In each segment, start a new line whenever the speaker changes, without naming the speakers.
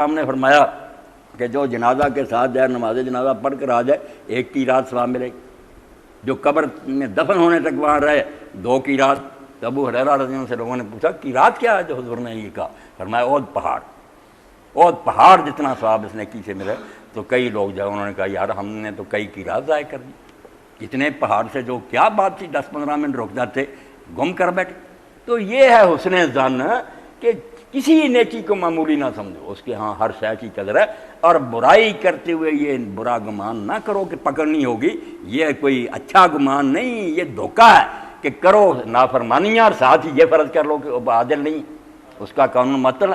ہم نے فرمایا کہ جو جنازہ کے ساتھ جائے نماز جنازہ پڑھ کر آ جائے 1 کی رات ثواب ملے گی، جو قبر میں دفن ہونے تک وہاں رہے 2 کی رات۔ تو ابو ہریرہ رضی اللہ عنہ سے لوگوں نے پوچھا کی رات کیا ہے جو حضور نے یہ کہا؟ فرمایا احد پہاڑ جتنا ثواب اس نے کی سے ملے۔ تو کئی لوگ جو انہوں نے کہا یار ہم نے تو کئی کی رات ضائع کر دی، اتنے پہاڑ سے جو کیا بات تھی 10-15 منٹ رک جاتے گم کر بیٹھے۔ تو یہ ہے حسن ظن کہ کسی نیکی کو معمولی نہ سمجھو، اس کے ہاں ہر شے کی قدر ہے، اور برائی کرتے ہوئے یہ برا گمان نہ کرو کہ پکڑنی ہوگی، یہ کوئی اچھا گمان نہیں، یہ دھوکہ ہے کہ کرو نافرمانیاں اور ساتھ ہی یہ فرض کر لو کہ وہ عادل نہیں، اس کا قانون مطلب۔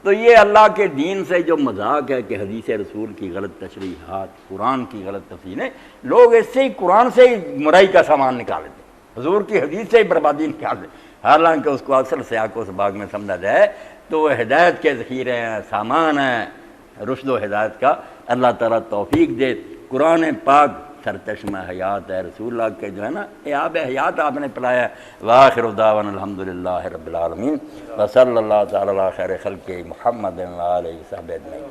تو یہ اللہ کے دین سے جو مذاق ہے کہ حدیث رسول کی غلط تشریحات، قرآن کی غلط تفسیریں، لوگ اس سے ہی قرآن سے ہی برائی کا سامان نکال لیتے، حضور کی حدیث سے ہی بربادی نکال دیتے، حالانکہ اس کو اصل سیاق و سباق میں سمجھا جائے تو وہ ہدایت کے ذخیرے ہیں، سامان ہیں رشد و ہدایت کا۔ اللہ تعالیٰ توفیق دے۔ قرآن پاک سرچشمہ حیات ہے، رسول اللہ کے جو ہے نا آب حیات آپ نے پلایا ہے۔ وآخر دعوانا الحمدللہ رب العالمین وصلی اللہ تعالی علی خیر خلق محمد وآلہ وصحبہ اجمعین۔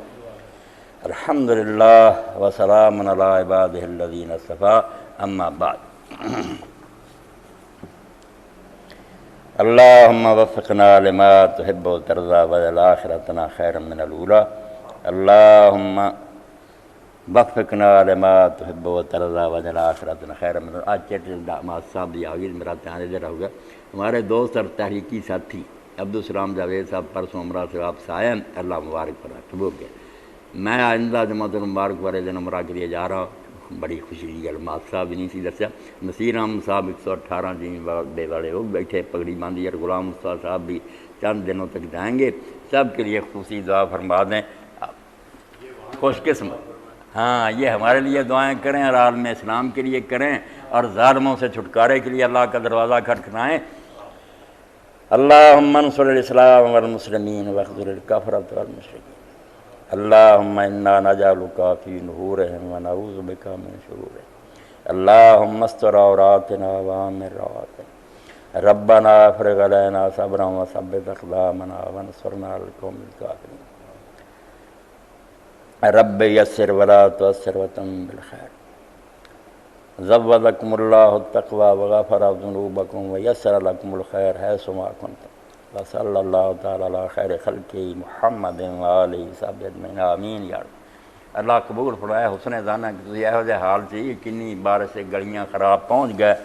الحمدللہ وسلام علی عبادہ الذین اصطفیٰ، اما بعد۔ اللہم وفقنا لما تحب و ترضى واجعل آخرتنا خیرا من الاولی۔ اللہم وفقنا لما تحب و ترضى واجعل آخرتنا خیرا من الاولی۔ آج چیٹر داماد صاحب بھی آگے میرا دھیان ادھر ہوگا۔ ہمارے دوست اور تحریکی ساتھی عبدالسلام جاوید صاحب پرسوں عمرہ سے واپس آئے ہیں، اللہ مبارک پر قبول کیا۔ میں آئندہ جمعۃ المبارک والے دن عمرہ کے لیے جا رہا ہوں، بڑی خوشی کی گل، مات صاحب بھی نہیں سی دسیا، نصیر احمد صاحب 118 جی بے والے وہ بیٹھے پگڑی باندھی، اور غلام مصطفیٰ صاحب بھی چند دنوں تک جائیں گے۔ سب کے لیے خصوصی دعا فرما دیں، خوش قسمت۔ ہاں یہ ہمارے لیے دعائیں کریں اور عالم اسلام کے لیے کریں، اور ظالموں سے چھٹکارے کے لیے اللہ کا دروازہ کھٹکھٹائیں۔ اللہم انصر الاسلام والمسلمین واخذل الکفرۃ والمشرکین۔ اللہم انا نجعلک فی نحورہم ونعوذ بک من شرورہم۔ اللہم استر عوراتنا وآمن رواتنا۔ ربنا افرغ علینا صبرا وثبت اقدامنا وانصرنا علی القوم الکافرین۔ رب یسر ولا تعسر وتمم بالخیر۔ زودکم اللہ التقوی وغفر ذنوبکم ویسر لکم الخیر حیث ما کنتم۔ وصلی اللہ تعالی علی خیر خلق محمد وآلہ وصحبہ اجمعین، آمین یا رب۔ اللہ قبول فرمائے۔ حسن ظن ہے کہ تسی ایہو جہے حال چ کنی بارش سے گلیاں خراب پہنچ گئے،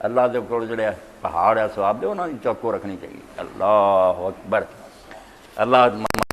اللہ دے کول جڑے پہاڑ ہے ثواب دے انہاں دی چوکو رکھنی چاہیے۔ اللہ اکبر۔ اللہ